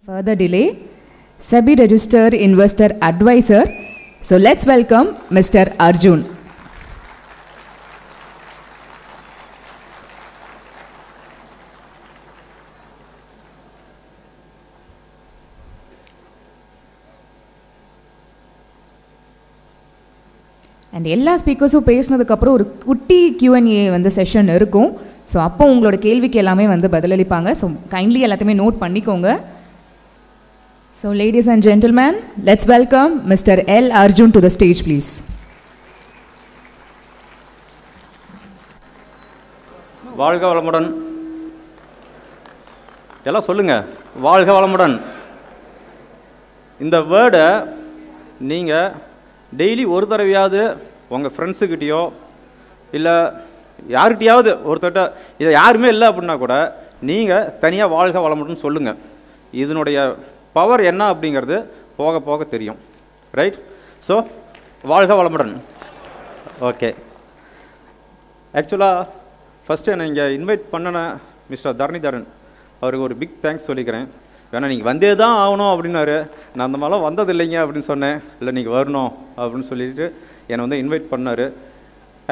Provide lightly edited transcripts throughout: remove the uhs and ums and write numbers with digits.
further delay, SEBI Registered Investor Advisor. So let's welcome Mr. Arjun. And எல்லா ஸ்பீக்கர்ஸும் பேசினதுக்கு அப்புறம் ஒரு குட்டி Q&A வந்து செஷன் இருக்கும். ஸோ அப்போ உங்களோட கேள்விக்கு எல்லாமே வந்து பதிலளிப்பாங்க. ஸோ கைண்ட்லி எல்லாத்தையுமே நோட் பண்ணிக்கோங்க. So ladies and gentlemen, let's welcome mister L Arjun to the stage please. வாழ்க வளமுடன். எல்லாம் சொல்லுங்க, வாழ்க வளமுடன். இந்த வேர்டை நீங்கள் டெய்லி ஒரு தடவையாவது உங்கள் ஃப்ரெண்ட்ஸுக்கிட்டேயோ இல்லை யார்கிட்டையாவது ஒருத்தட்ட, இதை யாருமே இல்லை அப்படின்னா கூட நீங்கள் தனியாக வாழ்க வளமுடன் சொல்லுங்கள். இதனுடைய பவர் என்ன அப்படிங்கிறது போக போக தெரியும். ரைட்? ஸோ வாழ்க வளமுடன். ஓகே, ஆக்சுவலாக ஃபஸ்ட்டு என்னை இங்கே இன்வைட் பண்ணின மிஸ்டர் தரணிதரன் அவருக்கு ஒரு பிக் தேங்க்ஸ் சொல்லிக்கிறேன். வேணா நீங்கள் வந்தே தான் ஆகணும் அப்படின்னாரு. நான் அந்த மாதிரிலாம் வந்தது இல்லைங்க அப்படின்னு சொன்னேன். இல்லை நீங்கள் வரணும் அப்படின்னு சொல்லிட்டு என்னை வந்து இன்வைட் பண்ணார்.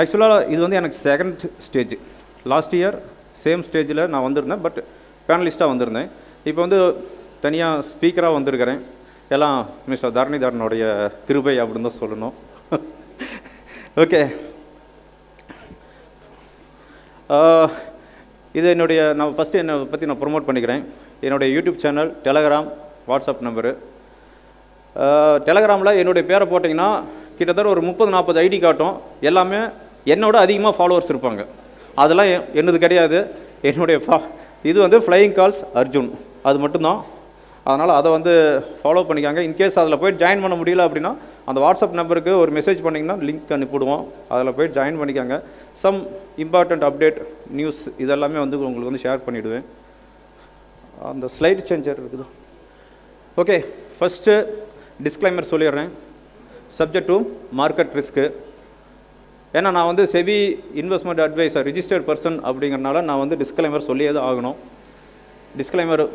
ஆக்சுவலாக இது வந்து எனக்கு second stage. Last year same ஸ்டேஜில் நான் வந்திருந்தேன், பட் பேனலிஸ்ட்டாக வந்திருந்தேன். இப்போ வந்து தனியாக ஸ்பீக்கராக வந்திருக்கிறேன். எல்லாம் மிஸ்டர் தரணிதரனுடைய கிருபை அப்படின்னு தான் சொல்லணும். ஓகே, இது என்னுடைய, நான் ஃபஸ்ட்டு என்னை பற்றி நான் ப்ரொமோட் பண்ணிக்கிறேன். என்னுடைய YouTube channel, Telegram, WhatsApp number. டெலகிராமில் என்னுடைய பேரை போட்டிங்கன்னா கிட்டத்தட்ட ஒரு 30-40 ஐடி காட்டும். எல்லாமே என்னோட அதிகமாக ஃபாலோவர்ஸ் இருப்பாங்க. அதெல்லாம் என்னது கிடையாது. என்னுடைய இது வந்து ஃப்ளையிங் கால்ஸ் அர்ஜுன், அது மட்டும்தான். அதனால் அதை வந்து ஃபாலோ பண்ணிக்காங்க. இன்கேஸ் அதில் போய்ட்டு ஜாயின் பண்ண முடியல அப்படின்னா அந்த வாட்ஸ்அப் நம்பருக்கு ஒரு மெசேஜ் பண்ணிங்கன்னா லிங்க் அனுப்பிவிடுவோம். அதில் போய்ட்டு ஜாயின் பண்ணிக்காங்க. சம் இம்பார்ட்டண்ட் அப்டேட் நியூஸ் இதெல்லாமே வந்து உங்களுக்கு வந்து ஷேர் பண்ணிவிடுவேன். அந்த ஸ்லைட் சேஞ்சர் இருக்குது. ஓகே, ஃபஸ்ட்டு டிஸ்க்ளைமர் சொல்லிடுறேன். Subject to market risk. ஏன்னா நான் வந்து SEBI investment adviser registered person அப்படிங்கிறனால நான் வந்து டிஸ்க்ளைமர் சொல்லியே தான் ஆகணும். டிஸ்க்ளைமர்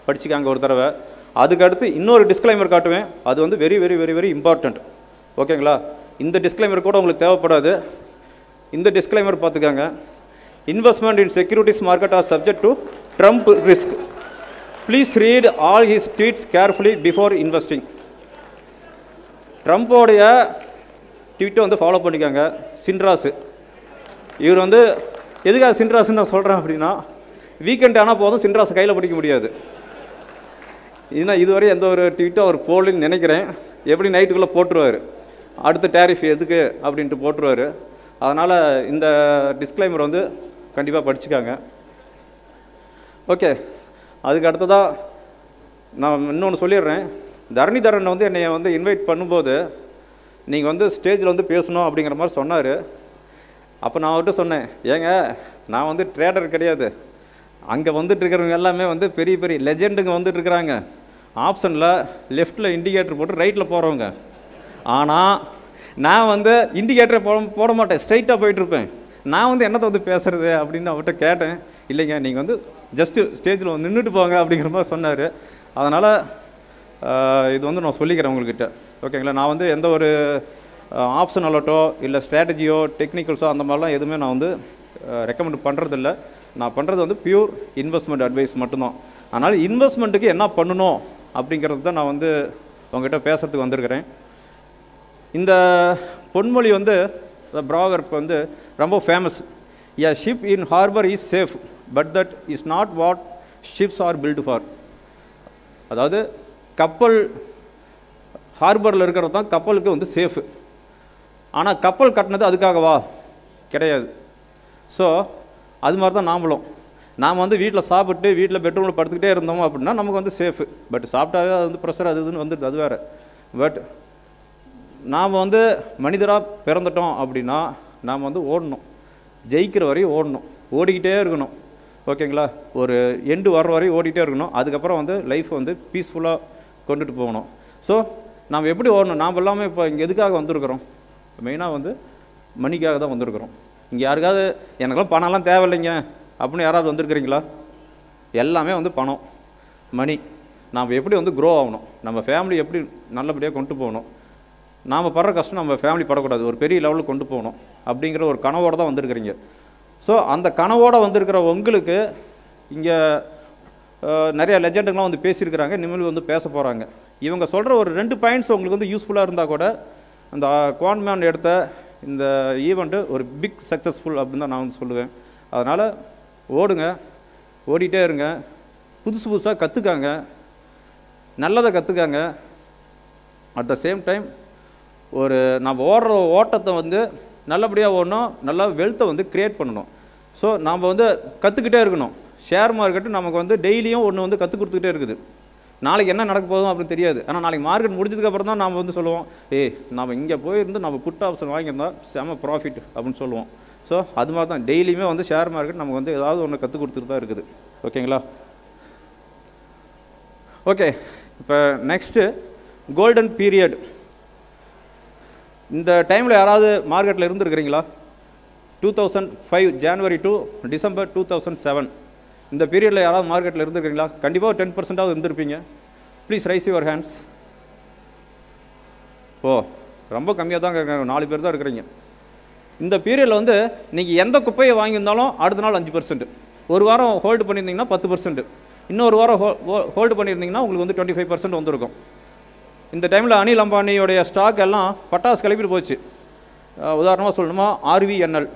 படிச்சுக்காங்க ஒரு தடவை. அதுக்கடுத்து இன்னொரு டிஸ்க்ளைமர் காட்டுவேன். அது வந்து very very very very important. ஓகேங்களா? இந்த டிஸ்க்ளைமர் கூட உங்களுக்கு தேவைப்படாது. இந்த டிஸ்க்ளைமர் பார்த்துக்காங்க. Investment in securities market are subject to Trump risk. Please read all his tweets carefully before investing. ட்ரம்ப்போடைய ட்வீட்டை வந்து ஃபாலோ பண்ணிக்காங்க. சின்ராஸு இவர் வந்து எதுக்காக சின்ராஸுன்னு நான் சொல்கிறேன் அப்படின்னா, வீக்கெண்ட் ஆனால் போதும் சின்ராஸை கையில் பிடிக்க முடியாது. ஏன்னா இதுவரை எந்த ஒரு ட்வீட்டும் அவர் போடலன்னு நினைக்கிறேன். எப்படி நைட்டுக்குள்ளே போட்டுருவார், அடுத்த டேரிஃப் எதுக்கு அப்படின்ட்டு போட்டுருவார். அதனால் இந்த டிஸ்க்ளைமர் வந்து கண்டிப்பாக படிச்சுக்காங்க. ஓகே, அதுக்கு அடுத்ததாக நான் இன்னொன்று சொல்லிடுறேன். தரணிதரன் வந்து என்னை வந்து இன்வைட் பண்ணும்போது நீங்கள் வந்து ஸ்டேஜில் வந்து பேசணும் அப்படிங்கிற மாதிரி சொன்னார். அப்போ நான் அவர்கிட்ட சொன்னேன், ஏங்க நான் வந்து ட்ரேடர் கிடையாது. அங்கே வந்துட்டுருக்கிறவங்க எல்லாமே வந்து பெரிய பெரிய லெஜெண்டுங்க வந்துட்டுருக்குறாங்க. ஆப்ஷனில் லெஃப்ட்டில் இண்டிகேட்டர் போட்டு ரைட்டில் போகிறவங்க. ஆனால் நான் வந்து இண்டிகேட்டரை போட மாட்டேன், ஸ்ட்ரைட்டாக போயிட்டுருப்பேன். நான் வந்து என்னத்தை வந்து பேசுகிறது அப்படின்னு அவர்கிட்ட கேட்டேன். இல்லைங்க, நீங்கள் வந்து ஜஸ்ட்டு ஸ்டேஜில் வந்து நின்றுட்டு போங்க அப்படிங்கிற மாதிரி சொன்னார். அதனால் இது வந்து நான் சொல்லிக்கிறேன் உங்கள்கிட்ட. ஓகேங்களா? நான் வந்து எந்த ஒரு ஆப்ஷன் அலர்ட்டோ இல்லை ஸ்ட்ராட்டஜியோ டெக்னிக்கல்ஸோ அந்த மாதிரிலாம் எதுவுமே நான் வந்து ரெக்கமெண்ட் பண்ணுறதில்ல. நான் பண்ணுறது வந்து பியூர் இன்வெஸ்ட்மெண்ட் அட்வைஸ் மட்டும்தான். அதனால் இன்வெஸ்ட்மெண்ட்டுக்கு என்ன பண்ணணும் அப்படிங்கிறது தான் நான் வந்து உங்கள்கிட்ட பேசுகிறதுக்கு வந்திருக்கிறேன். இந்த பொன்மொழி வந்து ப்ராவர்ப் வந்து ரொம்ப famous. A ship in harbour is safe but that is not what ships are built for. அதாவது கப்பல் ஹார்பரில் இருக்கிறது தான் கப்பலுக்கு வந்து சேஃபு. ஆனால் கப்பல் கட்டினது அதுக்காகவா? கிடையாது. ஸோ அது மாதிரி தான் நாம் வந்து வீட்டில் சாப்பிட்டு வீட்டில் பெட்ரூமில் படுத்துக்கிட்டே இருந்தோம் அப்படின்னா நமக்கு வந்து சேஃபு. பட் சாப்பிட்டாவே அது வந்து ப்ரெஷர் அது இதுன்னு வந்துடுது, அது வேறு. பட் நாம் வந்து மனிதராக பிறந்துட்டோம் அப்படின்னா நாம் வந்து ஓடணும், ஜெயிக்கிற வரையும் ஓடணும், ஓடிக்கிட்டே இருக்கணும். ஓகேங்களா? ஒரு எண்டு வர்ற வரையும் ஓடிக்கிட்டே இருக்கணும். அதுக்கப்புறம் வந்து லைஃப் வந்து பீஸ்ஃபுல்லாக கொண்டுட்டு போகணும். ஸோ நாம் எப்படி ஓடணும்? நாம் எல்லாமே இப்போ இங்கே எதுக்காக வந்திருக்கிறோம்? மெயினாக வந்து மணிக்காக தான் வந்திருக்கிறோம். இங்கே யாருக்காவது எனக்கெல்லாம் பணம்லாம் தேவையில்லைங்க அப்படின்னு யாராவது வந்திருக்கிறீங்களா? எல்லாமே வந்து பணம், மணி. நாம் எப்படி வந்து க்ரோ ஆகணும், நம்ம ஃபேமிலி எப்படி நல்லபடியாக கொண்டு போகணும், நாம் படுற கஷ்டம் நம்ம ஃபேமிலி படக்கூடாது, ஒரு பெரிய லெவலுக்கு கொண்டு போகணும் அப்படிங்கிற ஒரு கனவோடு தான் வந்திருக்கிறீங்க. ஸோ அந்த கனவோடு வந்திருக்கிற உங்களுக்கு இங்கே நிறைய லெஜெண்டுங்களாம் வந்து பேசியிருக்கிறாங்க, இனிமேல் வந்து பேச போகிறாங்க. இவங்க சொல்கிற ஒரு 2 பாயிண்ட்ஸ் உங்களுக்கு வந்து யூஸ்ஃபுல்லாக இருந்தால் கூட அந்த குவான்மேன் எடுத்த இந்த ஈவெண்ட்டு ஒரு பிக் சக்ஸஸ்ஃபுல் அப்படின்னு தான் நான் வந்து சொல்லுவேன். அதனால் ஓடுங்க, ஓடிட்டே இருங்க, புதுசு புதுசாக கற்றுக்காங்க, நல்லதை கற்றுக்காங்க. அட் த சேம் டைம் ஒரு நம்ம ஓடுற ஓட்டத்தை வந்து நல்லபடியாக ஓடணும், நல்லா வெல்த்தை வந்து க்ரியேட் பண்ணணும். ஸோ நாம் வந்து கற்றுக்கிட்டே இருக்கணும். ஷேர் மார்க்கெட்டு நமக்கு வந்து டெய்லியும் ஒன்று வந்து கற்றுக் கொடுத்துக்கிட்டே இருக்குது. நாளைக்கு என்ன நடக்க போதும் அப்படின்னு தெரியாது. ஆனால் நாளைக்கு மார்க்கெட் முடிஞ்சதுக்கப்புறம் தான் நாம் வந்து சொல்லுவோம், நம்ம இங்கே போயிருந்து நம்ம புட் ஆப்ஷன் வாங்கியிருந்தா செம ப்ராஃபிட் அப்படின்னு சொல்லுவோம். ஸோ அது மாதிரி தான் டெய்லியுமே வந்து ஷேர் மார்க்கெட் நமக்கு வந்து ஏதாவது ஒன்று கற்றுக் கொடுத்துட்டு தான் இருக்குது. ஓகேங்களா? ஓகே, இப்போ நெக்ஸ்ட்டு கோல்டன் பீரியட். இந்த டைமில் யாராவது மார்க்கெட்டில் இருந்துருக்கிறீங்களா? 2005 ஜான்வரி டு டிசம்பர் 2007 இந்த பீரியடில் யாராவது மார்க்கெட்டில் இருந்துருக்கிறீங்களா? கண்டிப்பாக 10% இருந்திருப்பீங்க. Please raise your hands. ரொம்ப கம்மியாக தான் கேட்குறாங்க, 4 பேர் தான் இருக்கிறீங்க. இந்த பீரியடில் வந்து நீங்கள் எந்த குப்பையை வாங்கியிருந்தாலும் அடுத்த நாள் 5%, ஒரு வாரம் ஹோல்டு பண்ணியிருந்தீங்கன்னா 10%, இன்னொரு வாரம் ஹோல்டு பண்ணியிருந்தீங்கன்னா உங்களுக்கு வந்து 25% வந்திருக்கும். இந்த டைமில் அனில் அம்பானியோடைய ஸ்டாக் எல்லாம் பட்டாசு கிளப்பிட்டு போச்சு. உதாரணமாக சொல்லணுமா, ஆர்விஎன்எல்,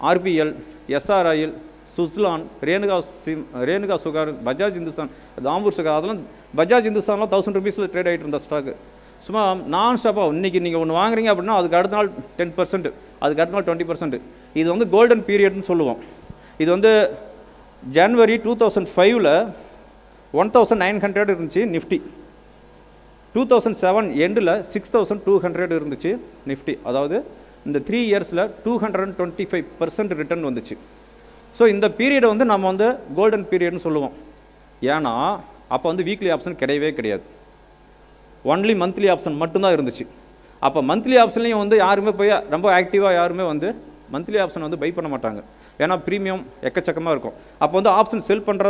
ஆர்பிஎல், எஸ்ஆர்ஐஎல், சுஸ்லான், ரேணுகா சுகார், பஜாஜ் இந்துஸ்தான், தாம்பூர் சுகார், அதெல்லாம் பஜாஜ் இந்துஸ்தான்லாம் 1000 rupees ட்ரேட் ஆகிட்டு இருந்த ஸ்டாக்கு. சும்மா நான் ஸ்டாப்பாக இன்றைக்கி நீங்கள் ஒன்று வாங்குறீங்க அப்படின்னா அதுக்கு அடுத்த நாள் 10%, அதுக்கு அடுத்த நாள் 20%. இது வந்து கோல்டன் பீரியட்னு சொல்லுவோம். இது வந்து ஜனவரி 2005 1900 இருந்துச்சு நிஃப்டி. 2007 எண்டில் 6200 இருந்துச்சு நிஃப்டி. அதாவது இந்த 3 இயர்ஸில் 225% ரிட்டர்ன் வந்துச்சு. ஸோ இந்த பீரியடை வந்து நம்ம வந்து கோல்டன் பீரியட்னு சொல்லுவோம். ஏன்னா அப்போ வந்து வீக்லி ஆப்ஷன் கிடையவே கிடையாது, ஒன்லி மந்த்லி ஆப்ஷன் மட்டும்தான் இருந்துச்சு. அப்போ மந்த்லி ஆப்ஷன்லேயும் வந்து யாருமே போய் ரொம்ப ஆக்டிவாக யாருமே வந்து மந்த்லி ஆப்ஷன் வந்து பை பண்ண மாட்டாங்க. ஏன்னா ப்ரீமியம் எக்கச்சக்கமாக இருக்கும். அப்போ வந்து ஆப்ஷன் செல் பண்ணுற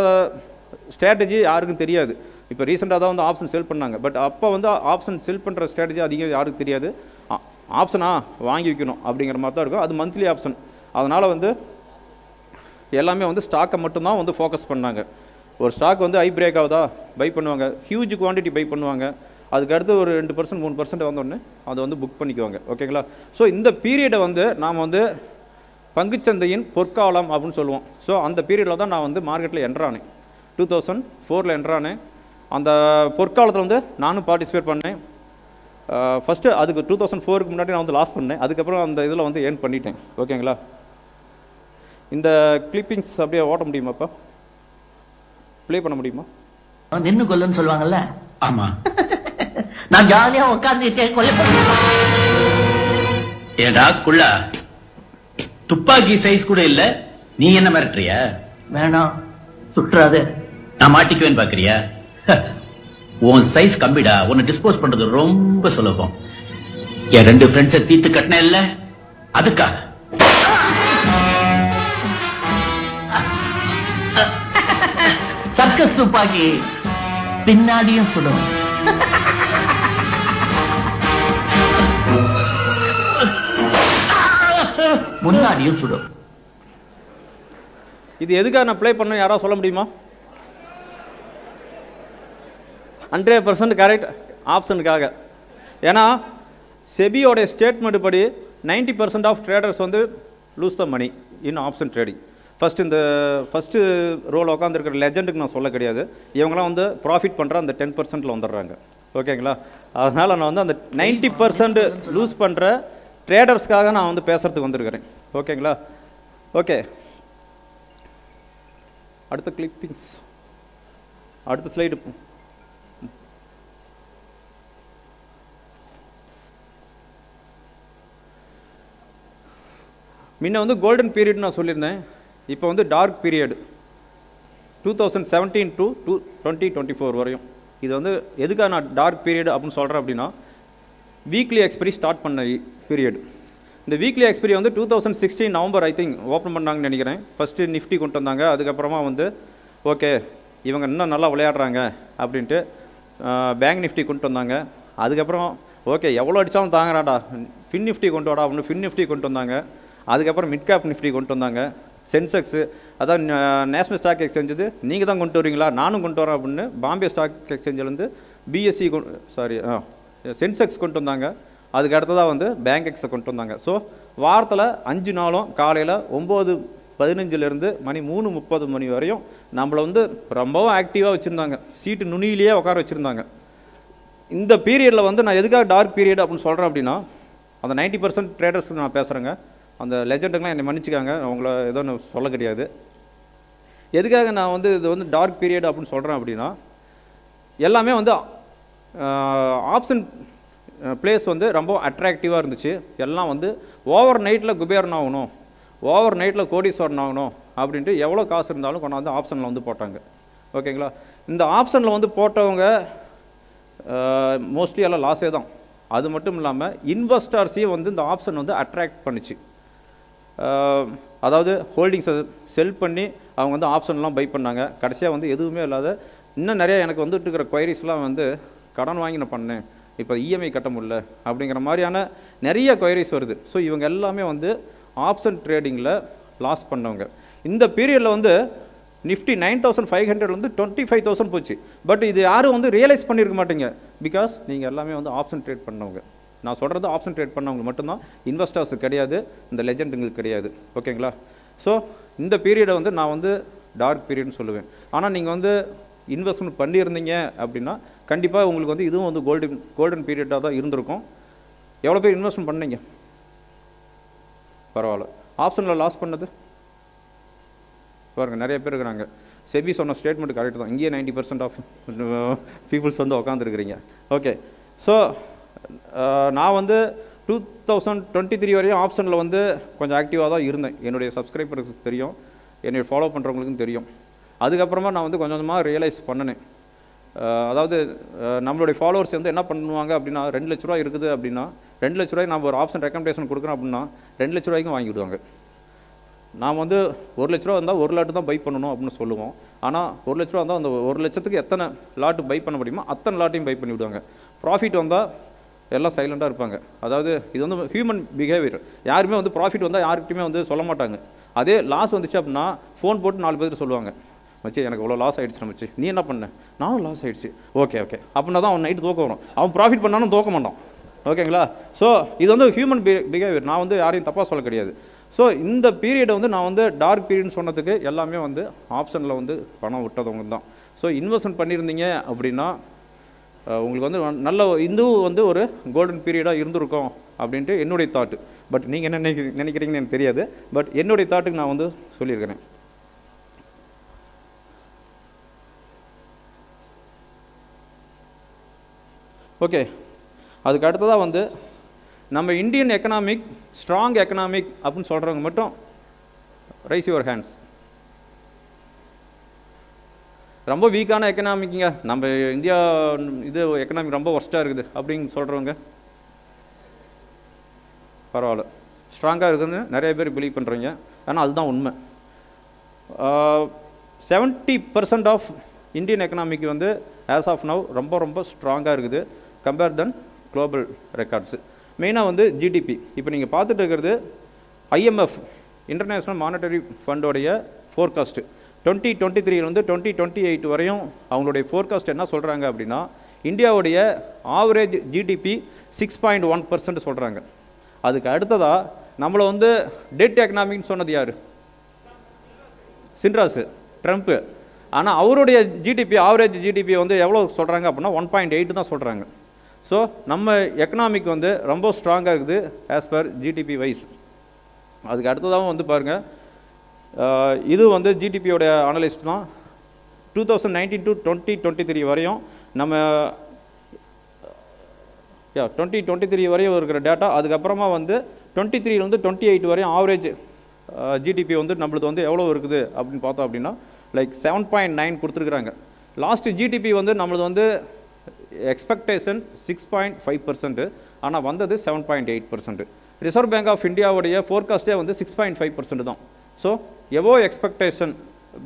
ஸ்ட்ராட்டஜி யாருக்கும் தெரியாது. இப்போ ரீசெண்டாக தான் வந்து ஆப்ஷன் செல் பண்ணாங்க. பட் அப்போ வந்து ஆப்ஷன் செல் பண்ணுற ஸ்ட்ராட்டஜி அதிகம் யாருக்கும் தெரியாது. ஆப்ஷனாக வாங்கி வைக்கணும் அப்படிங்கிற மாதிரி தான் இருக்கும். அது மந்த்லி ஆப்ஷன். அதனால் வந்து எல்லாமே வந்து ஸ்டாக்கை மட்டும்தான் வந்து ஃபோக்கஸ் பண்ணாங்க. ஒரு ஸ்டாக் வந்து பிரேக் ஆகுதா பை பண்ணுவாங்க, ஹியூஜ் குவான்டிட்டி பை பண்ணுவாங்க. அதுக்கடுத்து ஒரு 2% 3% வந்தோடனே அதை வந்து புக் பண்ணிக்குவாங்க. ஓகேங்களா? ஸோ இந்த பீரியடை வந்து நாம் வந்து பங்குச்சந்தையின் பொற்காலம் அப்படின்னு சொல்லுவோம். ஸோ அந்த பீரியடில் தான் நான் வந்து மார்க்கெட்டில் என்ட்ரானேன். 2004 என்ட்ரானேன். அந்த பொற்காலத்தில் வந்து நானும் பார்ட்டிசிபேட் பண்ணேன். ஃபஸ்ட்டு அதுக்கு 2004க்கு முன்னாடி நான் வந்து லாஸ் பண்ணேன். அதுக்கப்புறம் அந்த இதில் வந்து ஏர்ன் பண்ணிட்டேன். ஓகேங்களா? இந்த கிளிப்பிங்ஸ் அப்படியே ஓட்ட முடியுமாப்பா? ப்ளே பண்ண முடியுமா? நின்னு கொல்லுன்னு சொல்லுவாங்கல்ல. ஆமா, நான் ஜாலியா உட்கார்ந்துட்டே கொல்ல. ஏடா குள்ளா, துப்பாக்கி சைஸ் கூட இல்ல, நீ என்ன மிரட்டுறியா? வேணாம், சுற்றாது. நான் மாட்டிக்குவேன் பாக்குறியா? உன் சைஸ் கம்மிடா, உன்னை டிஸ்போஸ் பண்றது ரொம்ப சுலபம். என் 2 ஃப்ரெண்ட்ஸை தீத்து கட்டின இல்ல, அதுக்காக. சர்க்கஸ் துப்பாக்கி பின்னாடியும் சுடும். முன்னாடியும் சுடும். இது எதுக்காக நான் ப்ளே பண்ண யாராவது சொல்ல முடியுமா? 100% கரெக்ட், ஆப்ஷனுக்காக. ஏன்னா செபியோடைய ஸ்டேட்மெண்ட் படி 90% ஆஃப் ட்ரேடர்ஸ் வந்து lose the money in option trading. First row உட்காந்துருக்கிற லெஜெண்டுக்கு நான் சொல்ல கிடையாது. இவங்களாம் வந்து ப்ராஃபிட் பண்ணுற அந்த 10%ல் வந்துடுறாங்க. ஓகேங்களா? அதனால் நான் வந்து அந்த 90% லூஸ் பண்ணுற ட்ரேடர்ஸ்க்காக நான் வந்து பேசுகிறதுக்கு வந்திருக்கிறேன். ஓகேங்களா? ஓகே, அடுத்த கிளிப்பிங்ஸ், அடுத்த ஸ்லைடு. முன்ன வந்து கோல்டன் பீரியட் நான் சொல்லியிருந்தேன். இப்போ வந்து டார்க் பீரியட் 2017 to 2024 வரையும். இது வந்து எதுக்காக நான் டார்க் பீரியட் அப்படின்னு சொல்கிறேன் அப்படின்னா, வீக்லி எக்ஸ்பைரி ஸ்டார்ட் பண்ண பீரியட். இந்த வீக்லி எக்ஸ்பைரி வந்து 2016 நவம்பர் ஐ திங்க் ஓப்பன் பண்ணாங்கன்னு நினைக்கிறேன். ஃபஸ்ட்டு நிஃப்டி கொண்டு வந்தாங்க. அதுக்கப்புறமா வந்து ஓகே இவங்க இன்னும் நல்லா விளையாடுறாங்க அப்படின்ட்டு பேங்க் நிஃப்டி கொண்டு வந்தாங்க. அதுக்கப்புறம் ஓகே எவ்வளோ அடித்தாலும் தாங்கறாடா, ஃபின் நிஃப்டி கொண்டு வாடா அப்படின்னு ஃபின் நிஃப்டி கொண்டு வந்தாங்க. அதுக்கப்புறம் மிட் கேப் நிஃப்டி கொண்டு வந்தாங்க. சென்செக்ஸு, அதான் நேஷ்னல் ஸ்டாக் எக்ஸ்சேஞ்ச் இது நீங்கள் தான் கொண்டு வரீங்களா, நானும் கொண்டு வரேன் அப்படின்னு பாம்பே ஸ்டாக் எக்ஸ்சேஞ்சிலேருந்து பிஎஸ்சி சென்செக்ஸ் கொண்டு வந்தாங்க. அதுக்கு அடுத்ததாக வந்து பேங்க் எக்ஸை கொண்டு வந்தாங்க. ஸோ வாரத்தில் 5 நாளும் காலையில் 9:15 மணி 3:30 வரையும் நம்மளை வந்து ரொம்பவும் ஆக்டிவாக வச்சுருந்தாங்க. சீட்டு நுனியிலேயே உட்கார வச்சுருந்தாங்க. இந்த பீரியடில் வந்து நான் எதுக்காக டார்க் பீரியட் அப்படின்னு சொல்கிறேன் அப்படின்னா, அந்த 90% ட்ரேடர்ஸ் நான் பேசுகிறேங்க, அந்த லெஜெண்டுங்களாம் என்னை மன்னிச்சுக்காங்க, அவங்கள ஏதோ நான் சொல்ல கிடையாது. எதுக்காக நான் வந்து இது வந்து டார்க் பீரியட் அப்படின்னு சொல்கிறேன் அப்படின்னா, எல்லாமே வந்து ஆப்ஷன் பிளேஸ் வந்து ரொம்ப அட்ராக்டிவாக இருந்துச்சு. எல்லாம் வந்து ஓவர் நைட்டில் குபேரன் ஆகணும், ஓவர் நைட்டில் கோடீஸ்வரன் ஆகணும் அப்படின்ட்டு எவ்வளோ காசு இருந்தாலும் கொண்டாந்து ஆப்ஷனில் வந்து போட்டாங்க. ஓகேங்களா? இந்த ஆப்ஷனில் வந்து போட்டவங்க மோஸ்ட்லி எல்லாம் லாஸே தான். அது மட்டும் இல்லாமல் இன்வெஸ்டர்ஸையும் வந்து இந்த ஆப்ஷன் வந்து அட்ராக்ட் பண்ணிச்சு. அதாவது ஹோல்டிங்ஸை செல் பண்ணி அவங்க வந்து ஆப்ஷன்லாம் பை பண்ணாங்க. கடைசியாக வந்து எதுவுமே இல்லாத இன்னும் நிறையா எனக்கு வந்துட்டு இருக்கிற குவைரிஸ்லாம் வந்து கடன் வாங்கி நான் பண்ணேன், இப்போ இஎம்ஐ கட்ட முடியல அப்படிங்கிற மாதிரியான நிறைய குவைரிஸ் வருது. ஸோ இவங்க எல்லாமே வந்து ஆப்ஷன் ட்ரேடிங்கில் லாஸ் பண்ணவங்க. இந்த பீரியடில் வந்து நிஃப்டி 9,500 வந்து 25,000 போச்சு. பட் இது யாரும் வந்து ரியலைஸ் பண்ணியிருக்க மாட்டீங்க. பிகாஸ் நீங்கள் எல்லாமே வந்து ஆப்ஷன் ட்ரேட் பண்ணவங்க. நான் சொல்கிறது ஆப்ஷன் ட்ரேட் பண்ணவங்க மட்டும்தான், இன்வெஸ்டர்ஸ் கிடையாது, இந்த லெஜெண்டுங்களுக்கு கிடையாது. ஓகேங்களா? ஸோ இந்த பீரியடை வந்து நான் வந்து டார்க் பீரியட்னு சொல்லுவேன். ஆனால் நீங்கள் வந்து இன்வெஸ்ட்மெண்ட் பண்ணியிருந்தீங்க அப்படின்னா கண்டிப்பாக உங்களுக்கு வந்து இதுவும் வந்து கோல்டன் பீரியடாக தான் இருந்திருக்கும். எவ்வளோ பேர் இன்வெஸ்ட்மெண்ட் பண்ணீங்க? பரவாயில்ல. ஆப்ஷனில் லாஸ் பண்ணது பாருங்கள், நிறைய பேர் இருக்கிறாங்க. செபி சொன்ன ஸ்டேட்மெண்ட் கரெக்ட் தான். இங்கேயே 90% ஆஃப் பீப்புள்ஸ் வந்து உட்காந்துருக்கிறீங்க. ஓகே. ஸோ நான் வந்து 2023 வரையும் ஆப்ஷனில் வந்து கொஞ்சம் ஆக்டிவாக தான் இருந்தேன். என்னுடைய சப்ஸ்கிரைபருக்கு தெரியும், என்னுடைய ஃபாலோ பண்ணுறவங்களுக்கும் தெரியும். அதுக்கப்புறமா நான் வந்து கொஞ்சம் கொஞ்சமாக ரியலைஸ் பண்ணினேன். அதாவது நம்மளுடைய ஃபாலோவர்ஸ் வந்து என்ன பண்ணுவாங்க அப்படின்னா, 2 லட்ச ரூபா இருக்குது அப்படின்னா 2 லட்ச ரூபாய்க்கு நம்ம ஒரு ஆப்ஷன் ரெக்கமெண்டேஷன் கொடுக்குறோம் அப்படின்னா 2 லட்ச ரூபாய்க்கும் வாங்கிவிடுவாங்க. நாம் வந்து 1 லட்ச ரூபா வந்தால் 1 லாட்டு தான் பை பண்ணணும் அப்படின்னு சொல்லுவோம். ஆனால் 1 லட்ச ரூபா வந்தால் அந்த 1 லட்சத்துக்கு எத்தனை லாட்டு பை பண்ண முடியுமோ அத்தனை லாட்டையும் பை பண்ணி விடுவாங்க. ப்ராஃபிட் வந்தால் எல்லாம் சைலண்டாக இருப்பாங்க. அதாவது இது வந்து ஹியூமன் பிஹேவியர். யாருமே வந்து ப்ராஃபிட் வந்தால் யாருக்கிட்டையுமே வந்து சொல்ல மாட்டாங்க. அதே லாஸ் வந்துச்சு அப்படின்னா ஃபோன் போட்டு 4 பேர் சொல்லுவாங்க, மச்சி எனக்கு இவ்வளோ லாஸ் ஆகிடுச்சு, மச்சி நீ என்ன பண்ண, நானும் லாஸ் ஆகிடுச்சு, ஓகே ஓகே அப்படின்னா தான் அவன் நைட்டு தூக்க வரும். அவன் ப்ராஃபிட் பண்ணாலும் தூக்க மாட்டான். ஓகேங்களா? ஸோ இது வந்து ஹியூமன் பிஹேவியர். நான் வந்து யாரையும் தப்பாக சொல்ல கிடையாது. ஸோ இந்த பீரியடை வந்து நான் வந்து டார்க் பீரியட்னு சொன்னதுக்கு எல்லாமே வந்து ஆப்ஷனில் வந்து பணம் விட்டதவங்க தான். ஸோ இன்வெஸ்ட்மெண்ட் பண்ணியிருந்தீங்க அப்படின்னா உங்களுக்கு வந்து நல்ல இதுவும் வந்து ஒரு கோல்டன் பீரியடாக இருந்திருக்கும் அப்படின்ட்டு என்னுடைய தாட்டு. பட் நீங்கள் என்ன நினைக்கிறீங்கன்னு எனக்கு தெரியாது. பட் என்னுடைய தாட்டுக்கு நான் வந்து சொல்லியிருக்கிறேன். ஓகே. அதுக்கு அடுத்ததாக வந்து நம்ம இந்தியன் எக்கனாமிக் ஸ்ட்ராங் எக்கனாமிக் அப்படின்னு சொல்கிறவங்க மட்டும் ரைஸ் யுவர் ஹேண்ட்ஸ். ரொம்ப வீக்கான எக்கனாமிக்குங்க, நம்ம இந்தியா இது எக்கனாமிக் ரொம்ப ஒர்ஸ்ட்டாக இருக்குது அப்படின்னு சொல்கிறவங்க பரவாயில்ல, ஸ்ட்ராங்காக இருக்குதுன்னு நிறைய பேர் பிலீவ் பண்ணுறீங்க. ஆனால் அதுதான் உண்மை. 70% ஆஃப் இந்தியன் எக்கனாமிக்கு வந்து ஆஸ் ஆஃப் நவ் ரொம்ப ரொம்ப ஸ்ட்ராங்காக இருக்குது கம்பேர் தென் குளோபல் ரெக்கார்ட்ஸு. மெயினாக வந்து ஜிடிபி. இப்போ நீங்கள் பார்த்துட்டு இருக்கிறது ஐஎம்எஃப் இன்டர்நேஷ்னல் மானிட்டரி ஃபண்டோடைய ஃபோர்காஸ்ட்டு 2023 வந்து 2028 வரையும் அவங்களுடைய ஃபோர்காஸ்ட் என்ன சொல்கிறாங்க அப்படின்னா, இந்தியாவுடைய ஆவரேஜ் ஜிடிபி 6.1% சொல்கிறாங்க. அதுக்கு அடுத்ததாக நம்மளை வந்து டெட் எக்கனாமிக்னு சொன்னது யார்? சின்ராஸு, ட்ரம்ப்பு. ஆனால் அவருடைய ஜிடிபி ஆவரேஜ் ஜிடிபி வந்து எவ்வளோ சொல்கிறாங்க அப்படின்னா 1.8 தான் சொல்கிறாங்க. ஸோ நம்ம எக்கனாமிக் வந்து ரொம்ப ஸ்ட்ராங்காக இருக்குது ஆஸ் பர் ஜிடிபி வைஸ். அதுக்கு அடுத்ததாகவும் வந்து பாருங்கள், இது வந்து ஜிடிபியோட அனலிஸ்ட் தான். 2019 to 2023 வரையும் நம்ம 2023 வரையும் இருக்கிற டேட்டா. அதுக்கப்புறமா வந்து 23 வந்து 28 வரையும் ஆவரேஜ் ஜிடிபி வந்து நம்மளுக்கு வந்து எவ்வளோ இருக்குது அப்படின்னு பார்த்தோம் அப்படின்னா லைக் 7.9 கொடுத்துருக்குறாங்க. லாஸ்ட் ஜிடிபி வந்து நம்மளுக்கு வந்து எக்ஸ்பெக்டேஷன் 6.5%, ஆனால் வந்தது 7.8%. ரிசர்வ் பேங்க் ஆஃப் இந்தியாவுடைய ஃபோர்காஸ்ட்டே வந்து 6.5% தான். ஸோ எவோ எக்ஸ்பெக்டேஷன்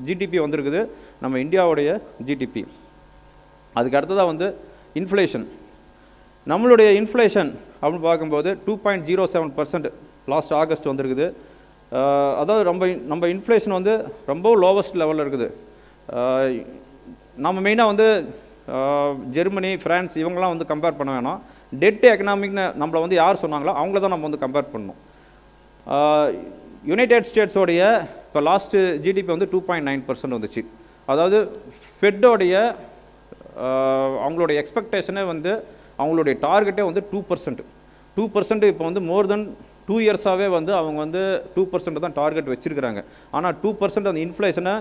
ஜிடிபி வந்திருக்குது நம்ம இந்தியாவுடைய ஜிடிபி. அதுக்கு அடுத்ததாக வந்து இன்ஃப்ளேஷன். நம்மளுடைய இன்ஃப்ளேஷன் அப்படின்னு பார்க்கும்போது 2.07% லாஸ்ட் ஆகஸ்ட் வந்திருக்குது. அதாவது நம்ம இன்ஃப்ளேஷன் வந்து ரொம்ப லோவஸ்ட் லெவலில் இருக்குது. நம்ம மெயினாக வந்து ஜெர்மனி, ஃப்ரான்ஸ் இவங்கெல்லாம் வந்து கம்பேர் பண்ண வேணாம். டெட் எக்கனாமிக்னு நம்மளை வந்து யார் சொன்னாங்களோ அவங்கள தான் நம்ம வந்து கம்பேர் பண்ணணும். யுனைடெட் ஸ்டேட்ஸோடைய இப்போ லாஸ்ட்டு ஜிடிபி வந்து 2.9% வந்துச்சு. அதாவது ஃபெட்டோடைய அவங்களுடைய எக்ஸ்பெக்டேஷனே வந்து அவங்களுடைய டார்கெட்டே வந்து 2%. இப்போ வந்து மோர் தென் 2 இயர்ஸாகவே வந்து அவங்க வந்து 2% தான் டார்கெட் வச்சுருக்கிறாங்க. ஆனால் 2% அந்த இன்ஃப்ளேஷனை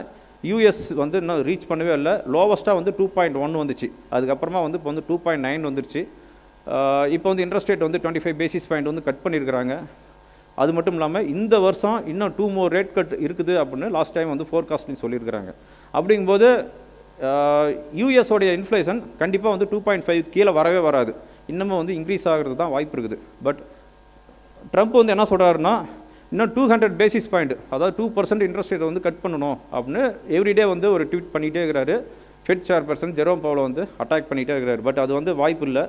யூஎஸ் வந்து இன்னும் ரீச் பண்ணவே இல்லை. லோவஸ்ட்டாக வந்து 2.1 வந்துச்சு. அதுக்கப்புறமா வந்து இப்போ வந்து 2.9 வந்துருச்சு. இப்போ வந்து இன்ட்ரெஸ்ட் ரேட் வந்து 25 பேசிஸ் பாயிண்ட் வந்து கட் பண்ணியிருக்கிறாங்க. அது மட்டும் இல்லாமல் இந்த வருஷம் இன்னும் 2 more ரேட் கட் இருக்குது அப்படின்னு லாஸ்ட் டைம் வந்து ஃபோர்காஸ்டிங் சொல்லியிருக்கிறாங்க. அப்படிங்கும்போது யூஎஸோடைய இன்ஃப்ளேஷன் கண்டிப்பாக வந்து 2.5 கீழே வரவே வராது. இன்னமும் வந்து இன்க்ரீஸ் ஆகிறது தான் வாய்ப்பு இருக்குது. பட் ட்ரம்ப் வந்து என்ன சொல்கிறாருன்னா இன்னும் 200 பேசிஸ் பாயிண்ட், அதாவது 2% இன்ட்ரெஸ்ட் ரேட் வந்து கட் பண்ணணும் அப்படின்னு எவ்ரிடே வந்து ஒரு ட்வீட் பண்ணிகிட்டே இருக்கிறாரு. ஃபெட் சேர்பர்சன் ஜெரோம் பவுல் வந்து அட்டாக் பண்ணிகிட்டே இருக்கிறாரு. பட் அது வந்து வாய்ப்பு இல்லை.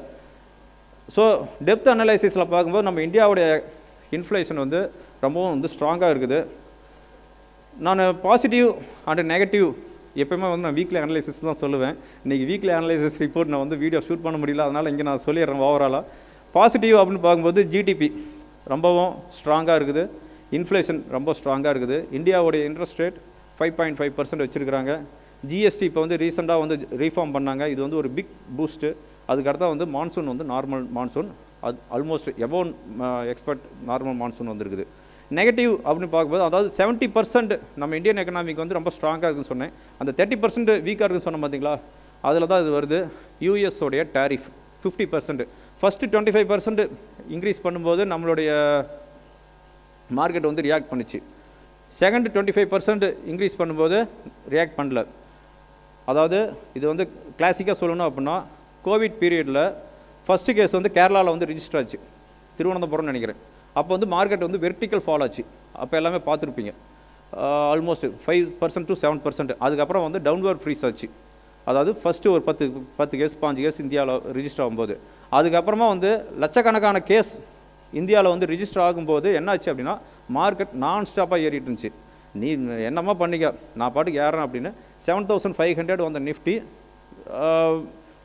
ஸோ டெப்த் அனலைசிஸில் பார்க்கும்போது நம்ம இந்தியாவுடைய இன்ஃப்ளேஷன் வந்து ரொம்பவும் வந்து ஸ்ட்ராங்காக இருக்குது. நான் பாசிட்டிவ் அண்ட் நெகட்டிவ் எப்போயுமே வந்து நான் வீக்லி அனலைசிஸ் தான் சொல்லுவேன். இன்றைக்கி வீக்லி அனலைசிஸ் ரிப்போர்ட் நான் வந்து வீடியோ ஷூட் பண்ண முடியல, அதனால் இங்கே நான் சொல்லிடுறேன் ஓவராலாக. பாசிட்டிவ் அப்படின்னு பார்க்கும்போது ஜிடிபி ரொம்பவும் ஸ்ட்ராங்காக இருக்குது. இன்ஃப்ளேஷன் ரொம்ப ஸ்ட்ராங்காக இருக்குது. இந்தியாவுடைய இன்ட்ரெஸ்ட் ரேட் 5.5% வச்சுருக்கிறாங்க. ஜிஎஸ்டி இப்போ வந்து ரீசெண்டாக வந்து ரீஃபார்ம் பண்ணாங்க. இது வந்து ஒரு பிக் பூஸ்ட்டு. அதுக்கடுத்தா வந்து மான்சூன் வந்து நார்மல் மான்சூன், அது almost above expect normal monsoon வந்துருக்குது. நெகட்டிவ் அப்படின்னு பார்க்கும்போது அதாவது 70% நம்ம இந்தியன் எக்கனாமிக் வந்து ரொம்ப ஸ்ட்ராங்காக இருக்குதுன்னு சொன்னேன். அந்த 30% வீக்காக இருக்குன்னு சொன்னோம் பார்த்தீங்களா, அதில் தான் இது வருது. யூஎஸோடைய டேரிஃப் 50%. ஃபஸ்ட்டு 25% இன்க்ரீஸ் பண்ணும்போது நம்மளுடைய மார்க்கெட் வந்து ரியாக்ட் பண்ணிச்சு. செகண்ட் 25% இன்க்ரீஸ் பண்ணும்போது ரியாக்ட் பண்ணல. அதாவது இது வந்து கிளாசிக்காக சொல்லணும் அப்படின்னா கோவிட் பீரியடில் ஃபஸ்ட்டு கேஸ் வந்து கேரளாவில் வந்து ரிஜிஸ்டர் ஆச்சு, திருவனந்தபுரம்னு நினைக்கிறேன். அப்போ வந்து மார்க்கெட் வந்து வெர்டிக்கல் ஃபால் ஆச்சு. அப்போ எல்லாமே பார்த்துருப்பீங்க. Almost 5% to 7%. அதுக்கப்புறம் வந்து டவுன்வர்ட் ஃப்ரீஸ் ஆச்சு. அதாவது ஃபஸ்ட்டு ஒரு 10 கேஸ் 5 கேஸ் இந்தியாவில் ரிஜிஸ்டர் ஆகும்போது, அதுக்கப்புறமா வந்து லட்சக்கணக்கான கேஸ் இந்தியாவில் வந்து ரிஜிஸ்டர் ஆகும்போது என்னாச்சு அப்படின்னா மார்க்கெட் நான் ஸ்டாப்பாக ஏறிட்டு இருந்துச்சு. நீ என்னமா பண்ணிக்க, நான் பாட்டுக்கு ஏறேன் அப்படின்னு 7500 வந்த நிஃப்டி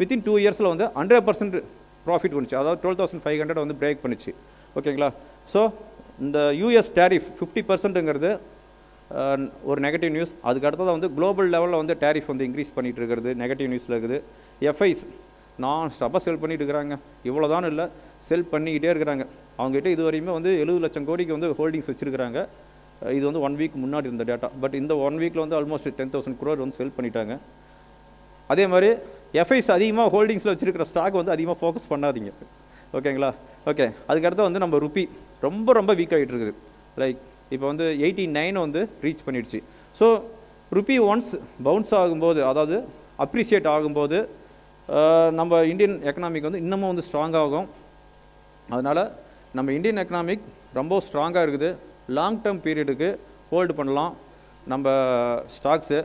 வித்தின் 2 இயர்ஸில் வந்து 100% ப்ராஃபிட் வந்துச்சு. அதாவது 12500 வந்து பிரேக் பண்ணிச்சு. ஓகேங்களா? ஸோ இந்த யூஎஸ் டேரிஃப் 50%ங்கிறது ஒரு நெகட்டிவ் நியூஸ். அதுக்கு அடுத்தது வந்து குளோபல் லெவலில் வந்து டேரிஃப் வந்து இன்க்ரீஸ் பண்ணிகிட்டு இருக்கிறது நெகட்டிவ் நியூஸில் இருக்குது. எஃப்ஐஸ் நான் ஸ்டாப்பாக செல் பண்ணிட்டு இருக்கிறாங்க. இவ்வளோதான் இல்லை, செல் பண்ணிக்கிட்டே இருக்கிறாங்க. அவங்ககிட்ட இது வரையுமே வந்து 70 லட்சம் கோடிக்கு வந்து ஹோல்டிங்ஸ் வச்சுருக்கிறாங்க. இது வந்து 1 வீக் முன்னாடி இருந்த டேட்டா. பட் இந்த 1 வீக்கில் வந்து ஆல்மோஸ்ட் 10,000 crore வந்து செல் பண்ணிட்டாங்க. அதே மாதிரி எஃப்ஐஸ் அதிகமாக ஹோல்டிங்ஸில் வச்சுருக்கிற ஸ்டாக் வந்து அதிகமாக ஃபோக்கஸ் பண்ணாதீங்க. ஓகேங்களா? ஓகே. அதுக்கடுத்து வந்து நம்ம ருப்பி ரொம்ப ரொம்ப வீக் ஆகிட்டு இருக்குது. லைக் இப்போ வந்து 89 வந்து ரீச் பண்ணிடுச்சு. ஸோ ருப்பி ஒன்ஸ் பவுன்ஸ் ஆகும்போது, அதாவது அப்ரிஷியேட் ஆகும்போது நம்ம இந்தியன் எக்கனாமிக் வந்து இன்னமும் வந்து ஸ்ட்ராங் ஆகும். அதனால் நம்ம இந்தியன் எக்கனாமிக் ரொம்ப ஸ்ட்ராங்காக இருக்குது. லாங் டேர்ம் பீரியடுக்கு ஹோல்டு பண்ணலாம் நம்ம ஸ்டாக்ஸு.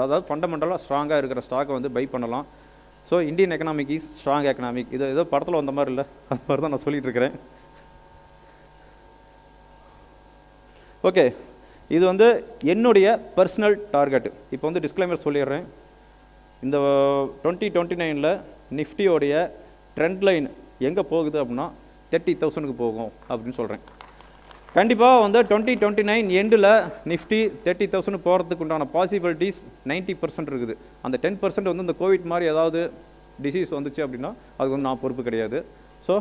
அதாவது ஃபண்டமெண்டலாக ஸ்ட்ராங்காக இருக்கிற ஸ்டாக்கை வந்து பை பண்ணலாம். So Indian economic is strong economic. இது ஏதோ படத்தில் வந்த மாதிரி இல்லை, அது மாதிரி தான் நான் சொல்லிகிட்டு இருக்கிறேன். ஓகே, இது வந்து என்னுடைய பர்சனல் டார்கெட். இப்போ வந்து டிஸ்க்ளைமர் சொல்லிடுறேன். இந்த 2029 நிஃப்டியோடைய ட்ரெண்ட் லைன் எங்கே போகுது அப்படின்னா 30,000க்கு போகும் அப்படின்னு சொல்கிறேன். கண்டிப்பாக வந்து 2029 எண்டில் நிஃப்டி 30,000 போகிறதுக்கு உண்டான பாசிபிலிட்டிஸ் 90% இருக்குது. அந்த 10% வந்து இந்த கோவிட் மாதிரி ஏதாவது டிசீஸ் வந்துச்சு அப்படின்னா அதுக்கு வந்து நான் பொறுப்பு கிடையாது. ஸோ